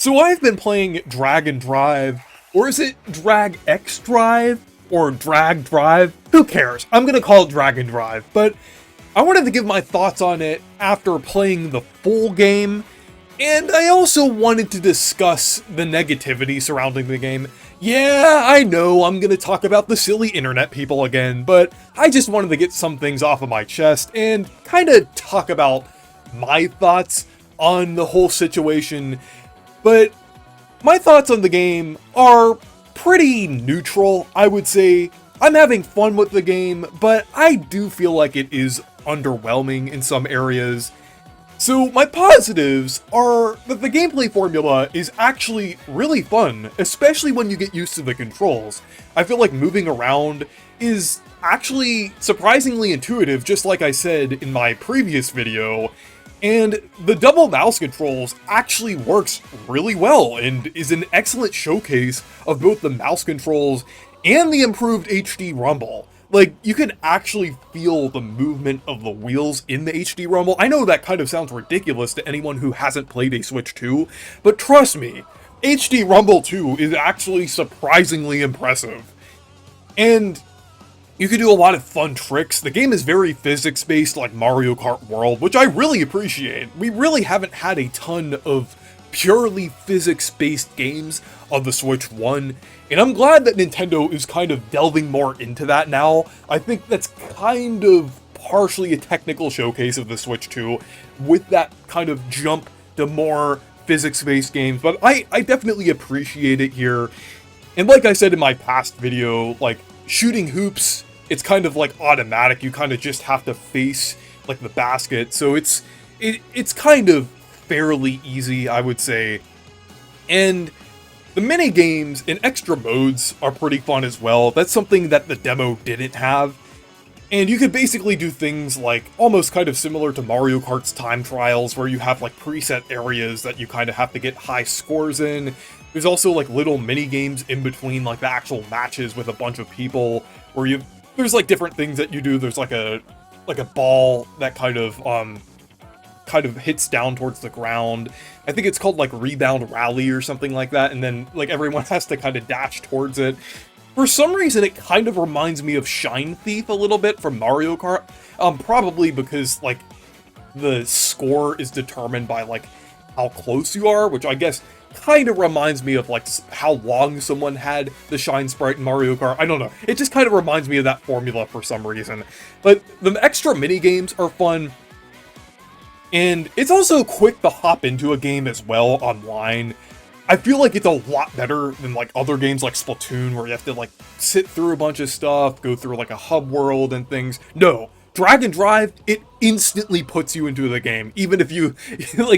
So I've been playing Drag and Drive, or is it Drag X Drive, or Drag Drive? Who cares? I'm gonna call it Drag and Drive, but I wanted to give my thoughts on it after playing the full game, and I also wanted to discuss the negativity surrounding the game. Yeah, I know I'm gonna talk about the silly internet people again, but I just wanted to get some things off of my chest and kinda talk about my thoughts on the whole situation. But my thoughts on the game are pretty neutral, I would say. I'm having fun with the game, but I do feel like it is underwhelming in some areas. So my positives are that the gameplay formula is actually really fun, especially when you get used to the controls. I feel like moving around is actually surprisingly intuitive, just like I said in my previous video. And the double mouse controls actually works really well and is an excellent showcase of both the mouse controls and the improved HD rumble. Like, you can actually feel the movement of the wheels in the HD rumble. I know that kind of sounds ridiculous to anyone who hasn't played a Switch 2, but trust me, HD Rumble 2 is actually surprisingly impressive. And you can do a lot of fun tricks. The game is very physics-based, like Mario Kart World, which I really appreciate. We really haven't had a ton of purely physics-based games on the Switch 1, and I'm glad that Nintendo is kind of delving more into that now. I think that's kind of partially a technical showcase of the Switch 2, with that kind of jump to more physics-based games, but I definitely appreciate it here. And like I said in my past video, like, shooting hoops, it's kind of like automatic. You kind of just have to face like the basket, so it's kind of fairly easy, I would say. And the mini games and extra modes are pretty fun as well. That's something that the demo didn't have. And you could basically do things like almost kind of similar to Mario Kart's time trials, where you have like preset areas that you kind of have to get high scores in. There's also like little mini games in between like the actual matches with a bunch of people, where there's like different things that you do. There's like a ball that kind of hits down towards the ground. I think it's called like Rebound Rally or something like that, and then like everyone has to kind of dash towards it. For some reason, it kind of reminds me of Shine Thief a little bit from Mario Kart, probably because like the score is determined by like how close you are, which I guess kind of reminds me of like how long someone had the Shine Sprite in Mario Kart. I don't know. It just kind of reminds me of that formula for some reason. But the extra mini games are fun. And it's also quick to hop into a game as well online. I feel like it's a lot better than like other games like Splatoon, where you have to like sit through a bunch of stuff, go through like a hub world and things. No, Drag and Drive, it instantly puts you into the game, even if you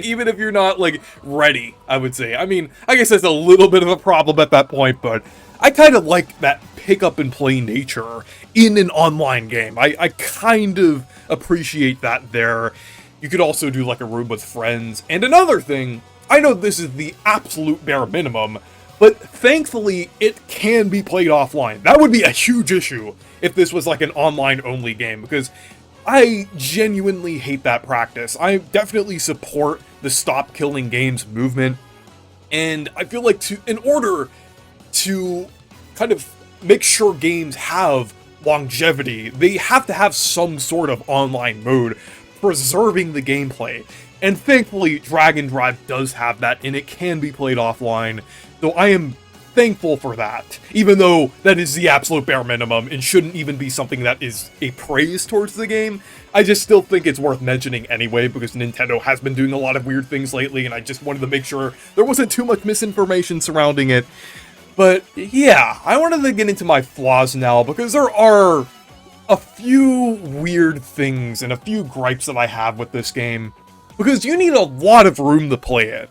even if you're not like ready, I would say. I mean, I guess that's a little bit of a problem at that point, but I kind of like that pick up and play nature in an online game. I kind of appreciate that there. You could also do like a room with friends. And another thing, I know this is the absolute bare minimum, but thankfully it can be played offline. That would be a huge issue if this was like an online only game, because I genuinely hate that practice. I definitely support the stop killing games movement, and I feel like in order to kind of make sure games have longevity, they have to have some sort of online mode preserving the gameplay. And thankfully, Drag and Drive does have that, and it can be played offline. So I am thankful for that, even though that is the absolute bare minimum and shouldn't even be something that is a praise towards the game. I just still think it's worth mentioning anyway, because Nintendo has been doing a lot of weird things lately, and I just wanted to make sure there wasn't too much misinformation surrounding it. But yeah, I wanted to get into my flaws now, because there are a few weird things and a few gripes that I have with this game, because you need a lot of room to play it.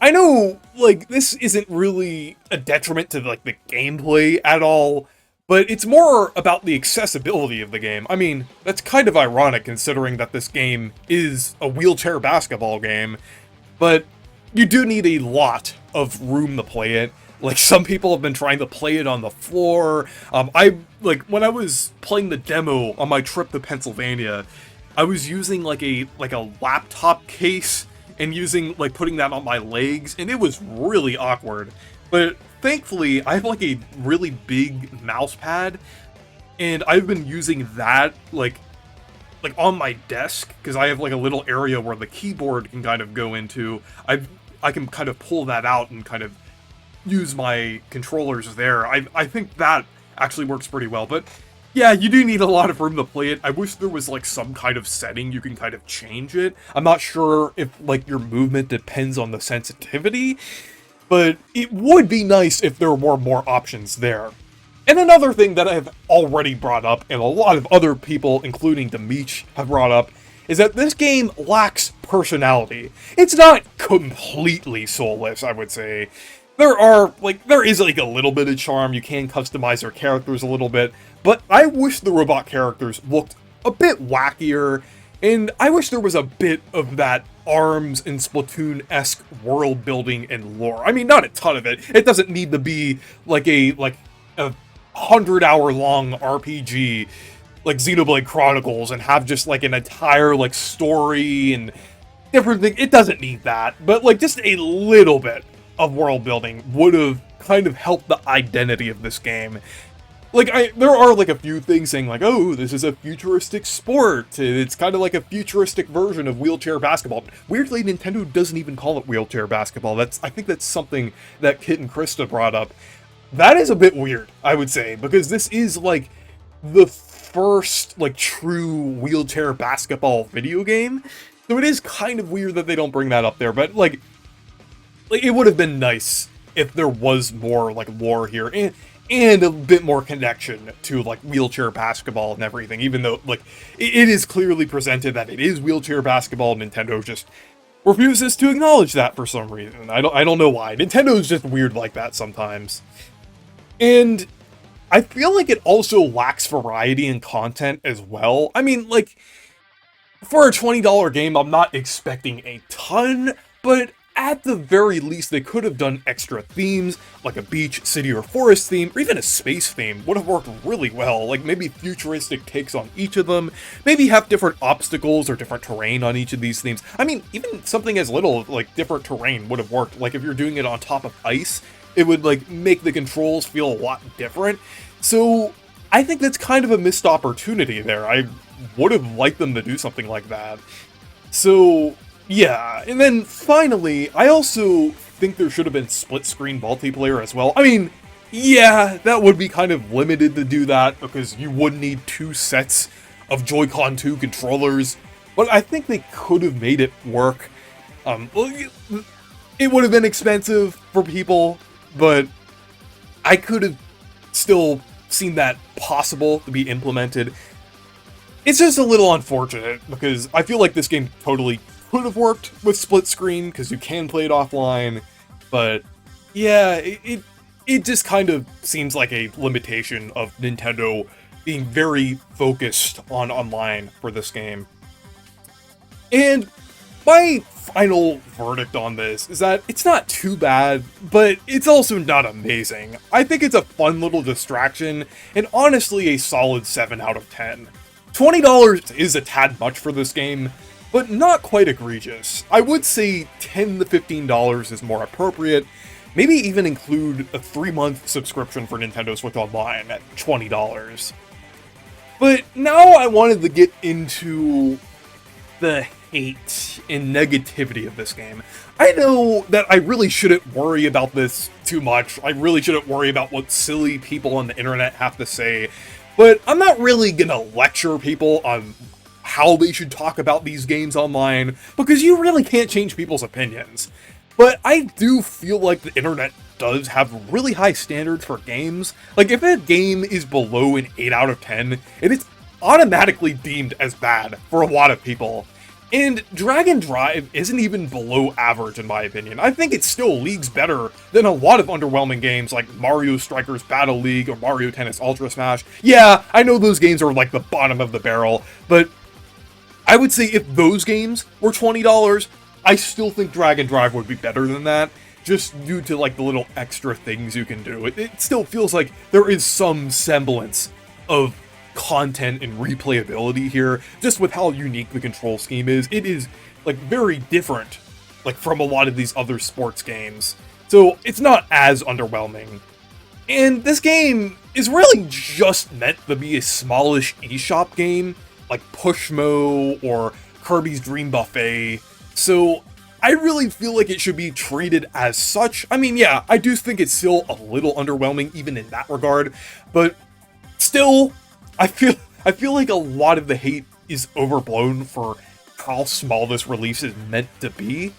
I know, like, this isn't really a detriment to, like, the gameplay at all, but it's more about the accessibility of the game. I mean, that's kind of ironic considering that this game is a wheelchair basketball game, but you do need a lot of room to play it. Like, some people have been trying to play it on the floor. When I was playing the demo on my trip to Pennsylvania, I was using like a laptop case and using, like, putting that on my legs, and it was really awkward. But thankfully, I have, like, a really big mouse pad, and I've been using that, like on my desk, because I have, like, a little area where the keyboard can kind of go into. I can kind of pull that out and kind of use my controllers there. I think that actually works pretty well, but yeah, you do need a lot of room to play it. I wish there was, like, some kind of setting you can kind of change it. I'm not sure if, like, your movement depends on the sensitivity, but it would be nice if there were more options there. And another thing that I've already brought up, and a lot of other people, including Demeech, have brought up, is that this game lacks personality. It's not completely soulless, I would say. There is, like, a little bit of charm. You can customize their characters a little bit, but I wish the robot characters looked a bit wackier, and I wish there was a bit of that ARMS and Splatoon-esque world building and lore. I mean, not a ton of it. It doesn't need to be like a 100-hour-long RPG like Xenoblade Chronicles and have just, like, an entire, like, story and different things. It doesn't need that, but, like, just a little bit of world building would have kind of helped the identity of this game. Like, there are, like, a few things saying, like, oh, this is a futuristic sport. It's kind of like a futuristic version of wheelchair basketball. Weirdly, Nintendo doesn't even call it wheelchair basketball. I think that's something that Kit and Krista brought up. That is a bit weird, I would say, because this is, like, the first, like, true wheelchair basketball video game. So it is kind of weird that they don't bring that up there, but, like it would have been nice if there was more, like, lore here, and a bit more connection to, like, wheelchair basketball and everything, even though, like, it is clearly presented that it is wheelchair basketball. Nintendo just refuses to acknowledge that for some reason. I don't know why. Nintendo's just weird like that sometimes. And I feel like it also lacks variety and content as well. I mean, like, for a $20 game, I'm not expecting a ton, but at the very least, they could have done extra themes, like a beach, city, or forest theme, or even a space theme would have worked really well. Like, maybe futuristic takes on each of them, maybe have different obstacles or different terrain on each of these themes. I mean, even something as little, like, different terrain would have worked. Like, if you're doing it on top of ice, it would, like, make the controls feel a lot different. So I think that's kind of a missed opportunity there. I would have liked them to do something like that. So yeah, and then finally, I also think there should have been split-screen multiplayer as well. I mean, yeah, that would be kind of limited to do that, because you would need 2 sets of Joy-Con 2 controllers, but I think they could have made it work. It would have been expensive for people, but I could have still seen that possible to be implemented. It's just a little unfortunate, because I feel like this game totally could have worked with split screen, because you can play it offline, but yeah, it just kind of seems like a limitation of Nintendo being very focused on online for this game. And my final verdict on this is that it's not too bad, but it's also not amazing. I think it's a fun little distraction, and honestly a solid 7 out of 10. $20 is a tad much for this game, but not quite egregious. I would say $10 to $15 is more appropriate. Maybe even include a 3-month subscription for Nintendo Switch Online at $20. But now I wanted to get into the hate and negativity of this game. I know that I really shouldn't worry about this too much. I really shouldn't worry about what silly people on the internet have to say. But I'm not really gonna lecture people on how they should talk about these games online, because you really can't change people's opinions. But I do feel like the internet does have really high standards for games. Like, if a game is below an 8 out of 10, it is automatically deemed as bad for a lot of people. And Drag and Drive isn't even below average in my opinion. I think it's still leagues better than a lot of underwhelming games like Mario Strikers Battle League or Mario Tennis Ultra Smash. Yeah, I know those games are like the bottom of the barrel, but I would say if those games were $20, I still think Drag and Drive would be better than that, just due to, like, the little extra things you can do. It still feels like there is some semblance of content and replayability here, just with how unique the control scheme is. It is, like, very different like from a lot of these other sports games. So it's not as underwhelming. And this game is really just meant to be a smallish eShop game, like Pushmo or Kirby's Dream Buffet. So I really feel like it should be treated as such. I mean, yeah, I do think it's still a little underwhelming even in that regard, but still, I feel like a lot of the hate is overblown for how small this release is meant to be.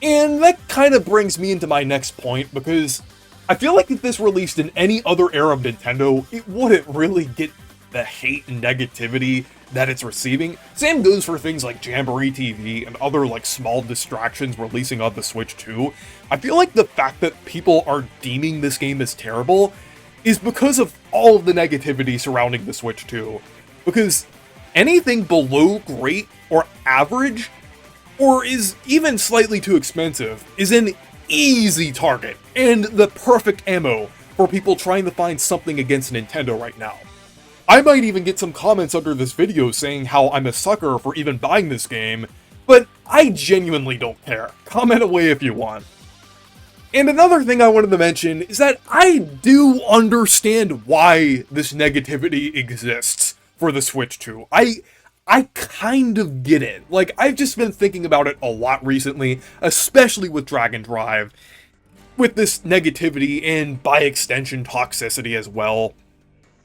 And that kind of brings me into my next point, because I feel like if this released in any other era of Nintendo, it wouldn't really get the hate and negativity that it's receiving. Same goes for things like Jamboree TV and other like small distractions releasing on the Switch too. I feel like the fact that people are deeming this game as terrible is because of all of the negativity surrounding the Switch 2. Because anything below great or average, or is even slightly too expensive, is an easy target and the perfect ammo for people trying to find something against Nintendo right now. I might even get some comments under this video saying how I'm a sucker for even buying this game, but I genuinely don't care. Comment away if you want. And another thing I wanted to mention is that I do understand why this negativity exists for the Switch 2. I kind of get it. Like, I've just been thinking about it a lot recently, especially with Dragon Drive, with this negativity and, by extension, toxicity as well.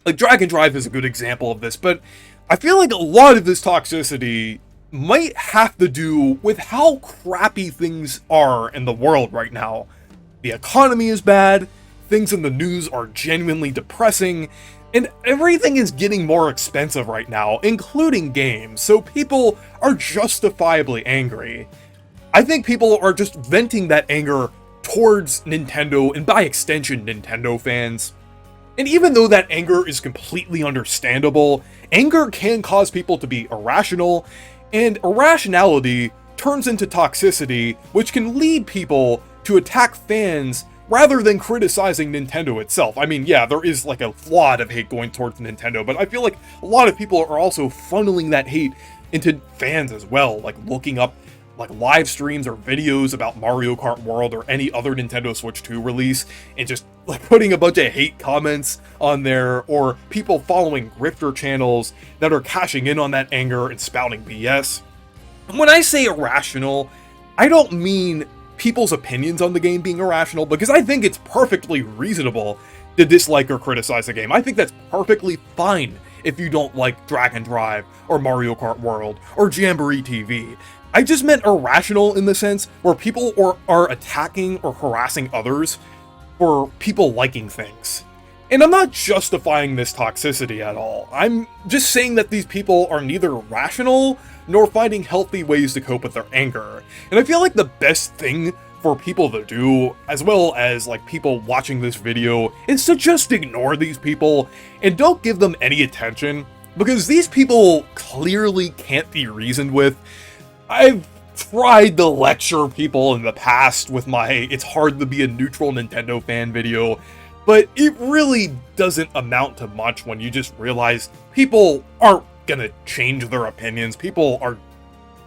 Like, Dragon Drive is a good example of this, but I feel like a lot of this toxicity might have to do with how crappy things are in the world right now. The economy is bad, things in the news are genuinely depressing, and everything is getting more expensive right now, including games, so people are justifiably angry. I think people are just venting that anger towards Nintendo, and by extension, Nintendo fans. And even though that anger is completely understandable, anger can cause people to be irrational, and irrationality turns into toxicity, which can lead people to attack fans rather than criticizing Nintendo itself. I mean, yeah, there is like a lot of hate going towards Nintendo, but I feel like a lot of people are also funneling that hate into fans as well, like looking up like live streams or videos about Mario Kart World or any other Nintendo Switch 2 release, and just like putting a bunch of hate comments on there, or people following grifter channels that are cashing in on that anger and spouting BS. When I say irrational, I don't mean people's opinions on the game being irrational, because I think it's perfectly reasonable to dislike or criticize a game. I think that's perfectly fine if you don't like Dragon Drive or Mario Kart World or Jamboree TV. I just meant irrational in the sense where people are attacking or harassing others for people liking things. And I'm not justifying this toxicity at all. I'm just saying that these people are neither rational nor finding healthy ways to cope with their anger. And I feel like the best thing for people to do, as well as like people watching this video, is to just ignore these people and don't give them any attention, because these people clearly can't be reasoned with. I've tried to lecture people in the past with my "it's hard to be a neutral Nintendo fan" video, but it really doesn't amount to much when you just realize people aren't gonna change their opinions. People are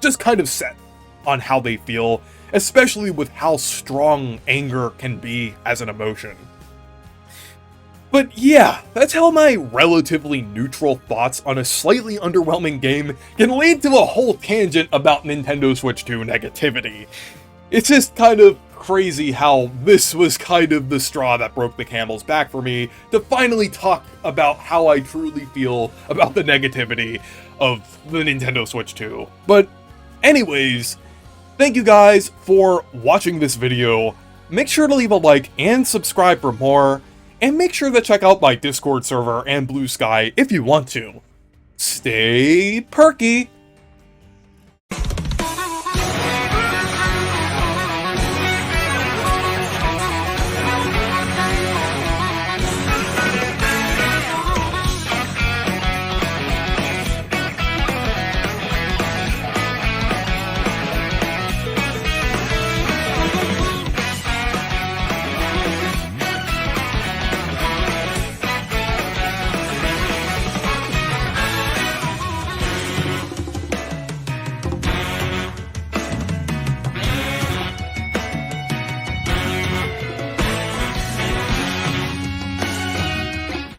just kind of set on how they feel, especially with how strong anger can be as an emotion. But yeah, that's how my relatively neutral thoughts on a slightly underwhelming game can lead to a whole tangent about Nintendo Switch 2 negativity. It's just kind of crazy how this was kind of the straw that broke the camel's back for me to finally talk about how I truly feel about the negativity of the Nintendo Switch 2. But anyways, thank you guys for watching this video. Make sure to leave a like and subscribe for more. And make sure to check out my Discord server and Blue Sky if you want to. Stay perky!